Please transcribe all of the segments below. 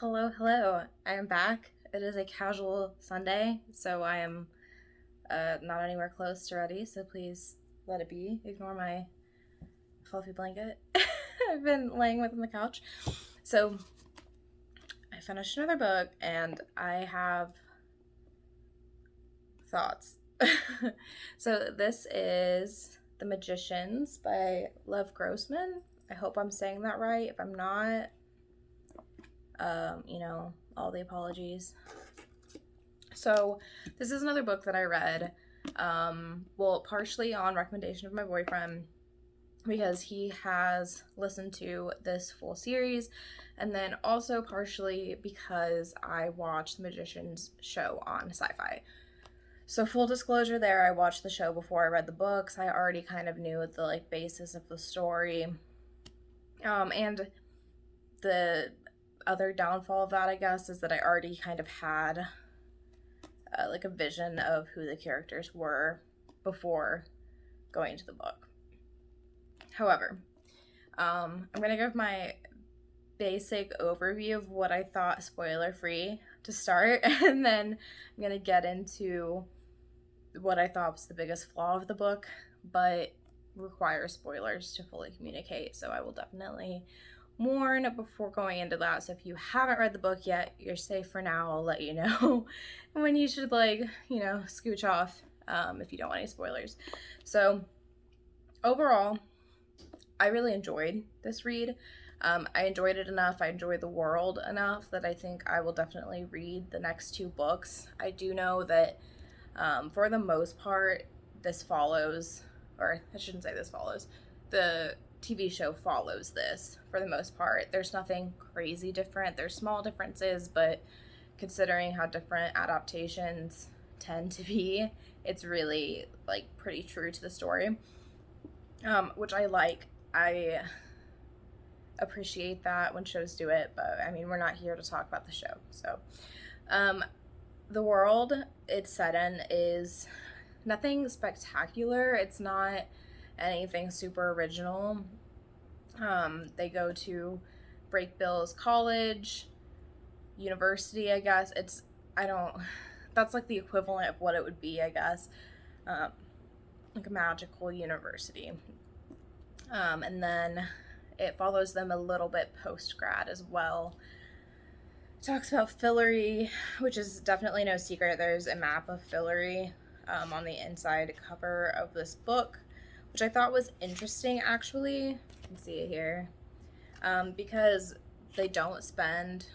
Hello, hello. I am back. It is a casual Sunday, so I am not anywhere close to ready, so please let it be. Ignore my fluffy blanket I've been laying with on the couch. So, I finished another book and I have thoughts. So, this is The Magicians by Lev Grossman. I hope I'm saying that right. If I'm not, all the apologies. So, this is another book that I read, partially on recommendation of my boyfriend because he has listened to this full series, and then also partially because I watched the Magicians show on Sci-Fi. So, full disclosure there, I watched the show before I read the books. I already kind of knew the basis of the story. And the other downfall of that, I guess, is that I already kind of had a vision of who the characters were before going into the book. However, I'm going to give my basic overview of what I thought spoiler free to start, and then I'm going to get into what I thought was the biggest flaw of the book, but requires spoilers to fully communicate. So I will definitely warn before going into that. So if you haven't read the book yet, you're safe for now. I'll let you know when you should scooch off if you don't want any spoilers. So overall, I really enjoyed this read. I enjoyed it enough. I enjoyed the world enough that I think I will definitely read the next two books. I do know that for the most part, this follows, or I shouldn't say this follows, the TV show follows this for the most part. There's nothing crazy different. There's small differences, but considering how different adaptations tend to be, it's really pretty true to the story, which I like. I appreciate that when shows do it, but I mean, we're not here to talk about the show. So, the world it's set in is nothing spectacular. It's not anything super original. They go to Brakebills College, university, I guess. That's like the equivalent of what it would be, I guess. Like a magical university. And then it follows them a little bit post-grad as well. It talks about Fillory, which is definitely no secret. There's a map of Fillory on the inside cover of this book, which I thought was interesting, actually. You can see it here. Because they don't spend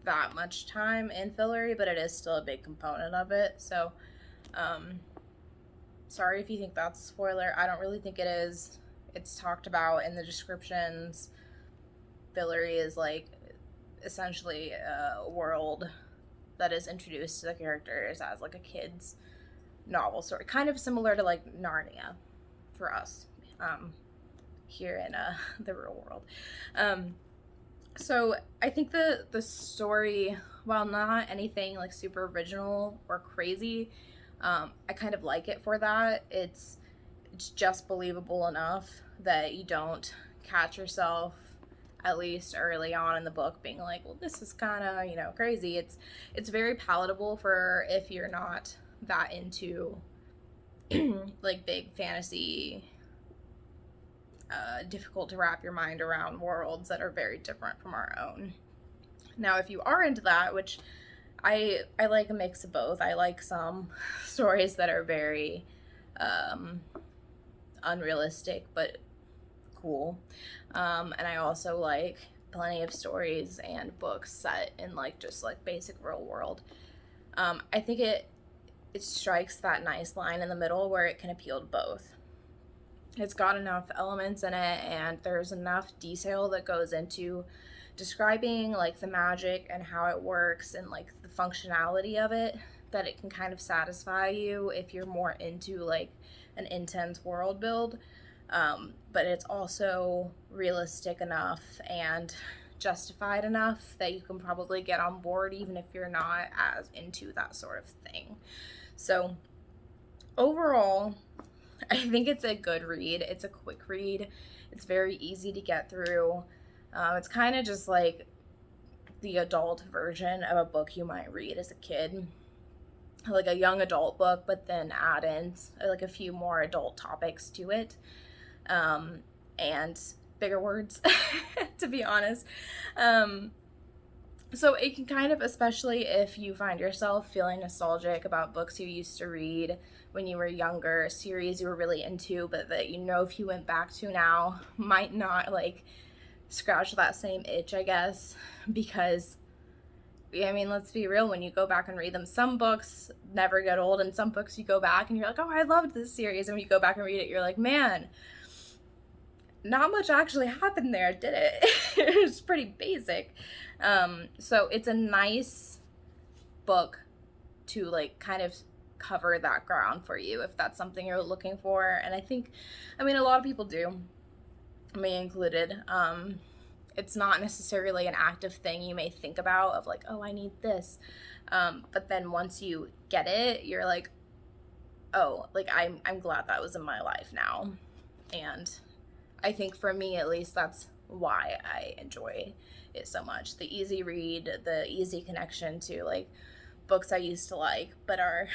that much time in Fillory, but it is still a big component of it. So, sorry if you think that's a spoiler. I don't really think it is. It's talked about in the descriptions. Fillory is essentially a world that is introduced to the characters as a kid's novel story, kind of similar to Narnia for us here in the real world. So I think the story, while not anything super original or crazy, I kind of like it for that. It's just believable enough that you don't catch yourself, at least early on in the book, being like, well, this is kind of crazy. It's very palatable for if you're not that into big fantasy, difficult to wrap your mind around worlds that are very different from our own. Now, if you are into that, which I like a mix of both. I like some stories that are very unrealistic but cool, and I also like plenty of stories and books set in just basic real world. I think it strikes that nice line in the middle where it can appeal to both. It's got enough elements in it, and there's enough detail that goes into describing the magic and how it works and the functionality of it, that it can kind of satisfy you if you're more into an intense world build. But it's also realistic enough and justified enough that you can probably get on board even if you're not as into that sort of thing. So overall, I think it's a good read. It's a quick read. It's very easy to get through. It's kind of just the adult version of a book you might read as a kid, like a young adult book, but then add in like a few more adult topics to it, and bigger words, to be honest. So it can kind of, especially if you find yourself feeling nostalgic about books you used to read when you were younger, a series you were really into, but that, if you went back to now, might not like scratch that same itch, I guess, because I mean, let's be real, when you go back and read them, some books never get old, and some books you go back and you're like, oh, I loved this series, and when you go back and read it, you're like, man, not much actually happened there, did it? It was pretty basic. So it's a nice book to like kind of cover that ground for you if that's something you're looking for. And I mean, a lot of people do, me included. It's not necessarily an active thing you may think about of like, oh, I need this. But then once you get it, you're like, oh, like I'm glad that was in my life now. And I think for me, at least, that's why I enjoy it so much. The easy read, the easy connection to like books I used to like, but are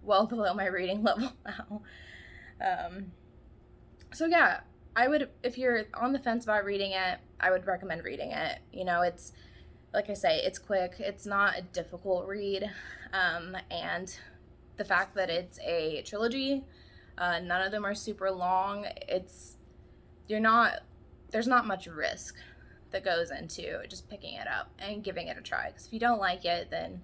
well below my reading level now. So yeah, I would, if you're on the fence about reading it, I would recommend reading it. It's, like I say, it's quick. It's not a difficult read. And the fact that it's a trilogy, none of them are super long. There's not much risk that goes into just picking it up and giving it a try. Because if you don't like it, then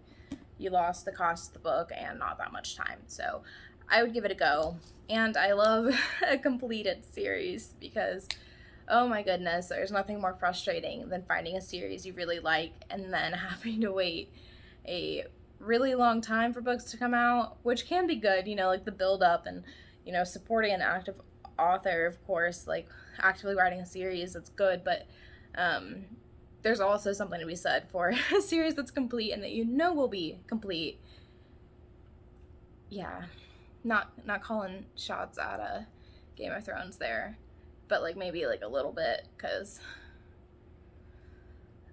you lost the cost of the book and not that much time. So I would give it a go. And I love a completed series because, oh my goodness, there's nothing more frustrating than finding a series you really like and then having to wait a really long time for books to come out, which can be good, like the build up and, supporting an active author, of course, like actively writing a series, that's good, but there's also something to be said for a series that's complete and that will be complete. Yeah, not calling shots at a Game of Thrones there, but like maybe like a little bit, because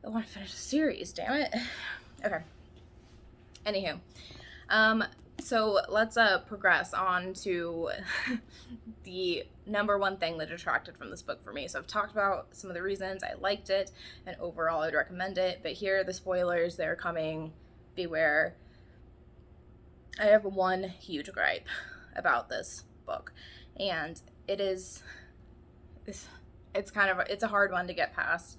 I want to finish the series, damn it. Okay. Anywho, so let's progress on to the number one thing that detracted from this book for me. So I've talked about some of the reasons I liked it, and overall I would recommend it, but here are the spoilers. They're coming. Beware. I have one huge gripe about this book, and it's a hard one to get past.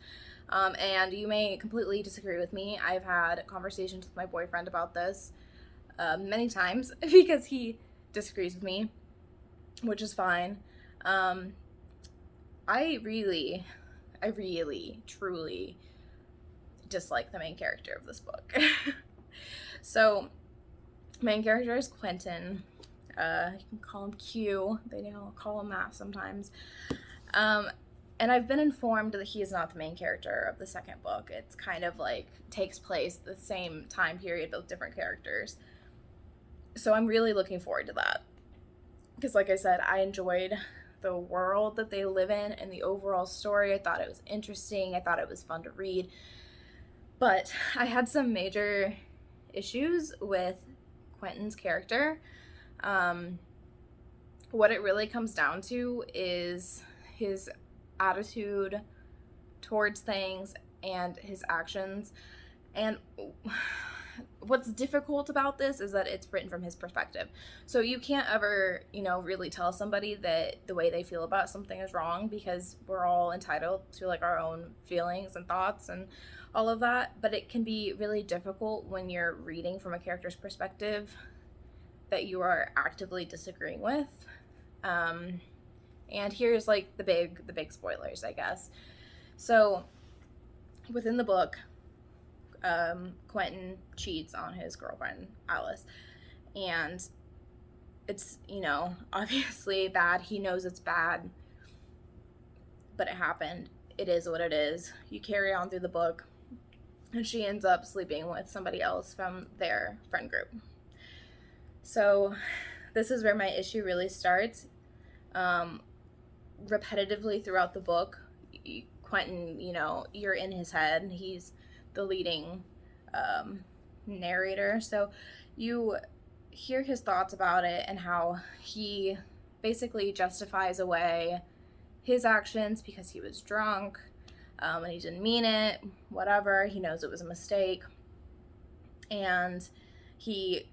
And you may completely disagree with me. I've had conversations with my boyfriend about this many times because he disagrees with me, which is fine. I really, truly dislike the main character of this book. So, main character is Quentin. You can call him Q. They don't call him that sometimes. And I've been informed that he is not the main character of the second book. It's kind of like takes place the same time period but with different characters. So I'm really looking forward to that. Because like I said, I enjoyed the world that they live in and the overall story. I thought it was interesting. I thought it was fun to read. But I had some major issues with Quentin's character. What it really comes down to is his attitude towards things and his actions. And what's difficult about this is that it's written from his perspective. So you can't ever, really tell somebody that the way they feel about something is wrong, because we're all entitled to like our own feelings and thoughts and all of that. But it can be really difficult when you're reading from a character's perspective that you are actively disagreeing with. And here's like the big spoilers, I guess. So within the book, Quentin cheats on his girlfriend, Alice. And it's, obviously bad. He knows it's bad, but it happened. It is what it is. You carry on through the book, and she ends up sleeping with somebody else from their friend group. So this is where my issue really starts. Repetitively throughout the book, Quentin, you're in his head. He's the leading narrator. So you hear his thoughts about it and how he basically justifies away his actions because he was drunk, and he didn't mean it, whatever. He knows it was a mistake. And he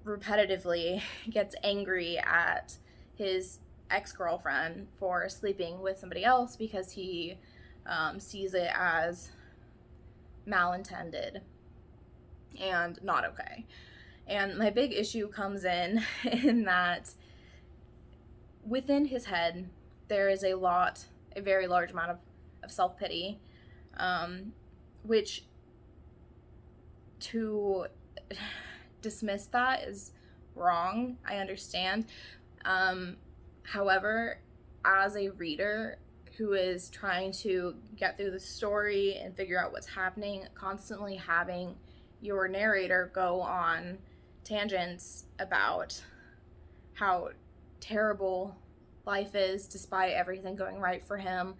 repetitively gets angry at his ex-girlfriend for sleeping with somebody else because he sees it as malintended and not okay. And my big issue comes in that within his head there is a very large amount of self-pity, which to dismiss that is wrong. I understand. However, as a reader who is trying to get through the story and figure out what's happening, constantly having your narrator go on tangents about how terrible life is despite everything going right for him,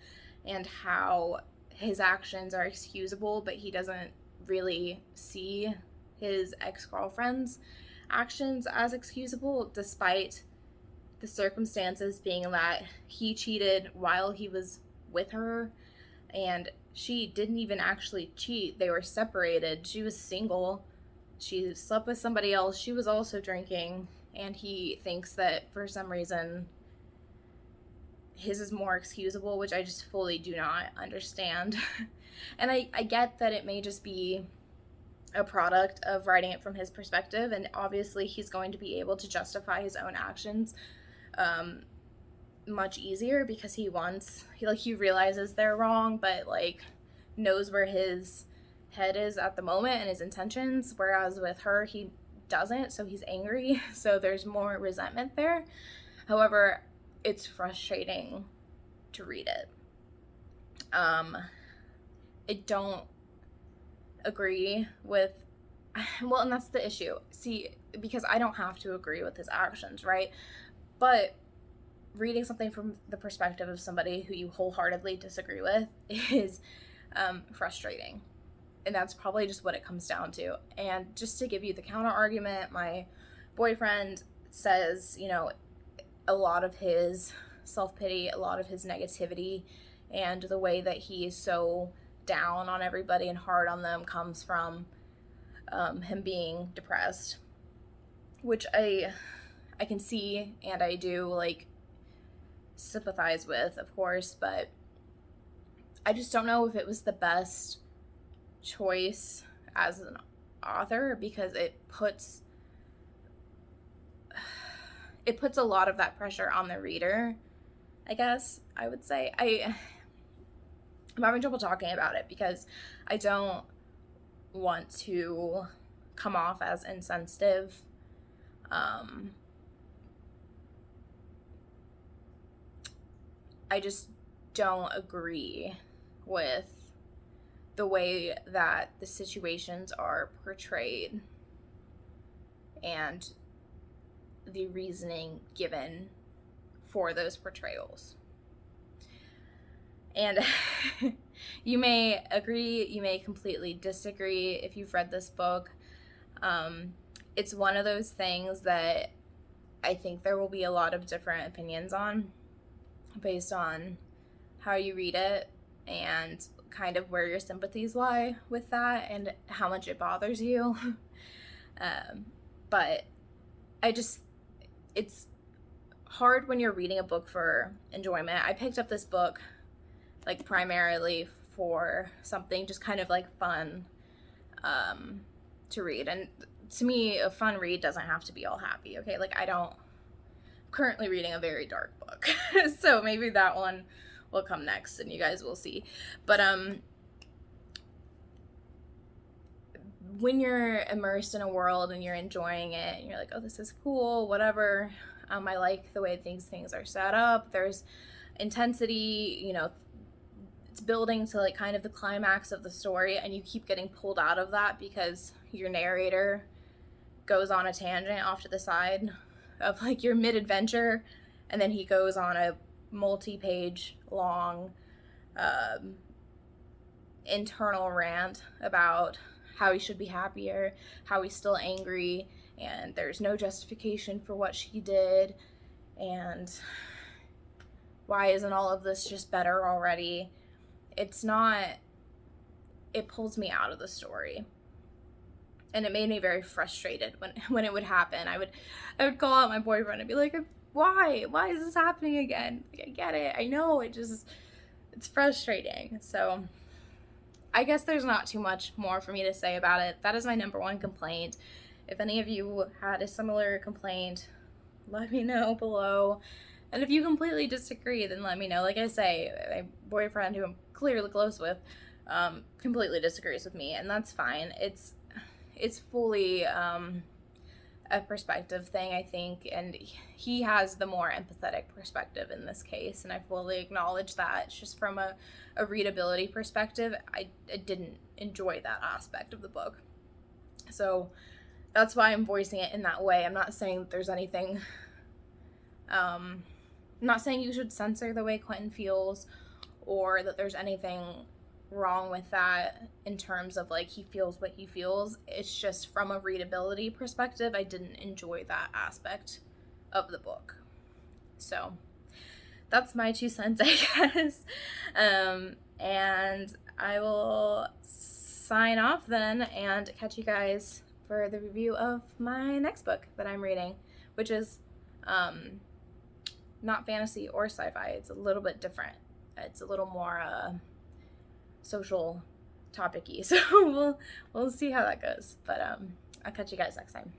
and how his actions are excusable, but he doesn't really see his ex-girlfriend's actions as excusable, despite the circumstances being that he cheated while he was with her, and she didn't even actually cheat. They were separated. She was single. She slept with somebody else. She was also drinking, and he thinks that for some reason his is more excusable, which I just fully do not understand. And I get that it may just be a product of writing it from his perspective, and obviously he's going to be able to justify his own actions much easier because he realizes they're wrong, but like knows where his head is at the moment and his intentions, whereas with her he doesn't, so he's angry, so there's more resentment there. However, it's frustrating to read it. I don't agree with, well, and that's the issue. See, because I don't have to agree with his actions, right? But reading something from the perspective of somebody who you wholeheartedly disagree with is frustrating. And that's probably just what it comes down to. And just to give you the counter argument, my boyfriend says, a lot of his self-pity, a lot of his negativity, and the way that he is so down on everybody and hard on them comes from him being depressed, which I can see and I do sympathize with, of course, but I just don't know if it was the best choice as an author, because it puts a lot of that pressure on the reader, I guess I would say. I'm having trouble talking about it because I don't want to come off as insensitive. I just don't agree with the way that the situations are portrayed and the reasoning given for those portrayals. And you may agree, you may completely disagree if you've read this book. It's one of those things that I think there will be a lot of different opinions on based on how you read it and kind of where your sympathies lie with that and how much it bothers you. But it's hard when you're reading a book for enjoyment. I picked up this book primarily for something just kind of fun to read. And to me, a fun read doesn't have to be all happy, okay? I'm currently reading a very dark book. So maybe that one will come next and you guys will see. But when you're immersed in a world and you're enjoying it and you're like, oh, this is cool, whatever, I like the way things are set up, there's intensity, it's building to kind of the climax of the story, and you keep getting pulled out of that because your narrator goes on a tangent off to the side of your mid-adventure, and then he goes on a multi-page long internal rant about how he should be happier, how he's still angry, and there's no justification for what she did, and why isn't all of this just better already? It's not. It pulls me out of the story. And it made me very frustrated when it would happen. I would call out my boyfriend and be like, why is this happening again? Like, I get it, I know, it's frustrating. So I guess there's not too much more for me to say about it. That is my number one complaint. If any of you had a similar complaint, let me know below. And if you completely disagree, then let me know. Like I say, my boyfriend, who I'm clearly close with, completely disagrees with me, and that's fine. It's fully a perspective thing, I think, and he has the more empathetic perspective in this case, and I fully acknowledge that. It's just from a readability perspective, I didn't enjoy that aspect of the book. So that's why I'm voicing it in that way. I'm not saying that there's anything, I'm not saying you should censor the way Quentin feels, or that there's anything wrong with that in terms of like he feels what he feels. It's just from a readability perspective, I didn't enjoy that aspect of the book. So that's my 2 cents, I guess. And I will sign off then and catch you guys for the review of my next book that I'm reading, which is not fantasy or sci-fi. It's a little bit different. It's a little more social topic-y. So we'll see how that goes. But I'll catch you guys next time.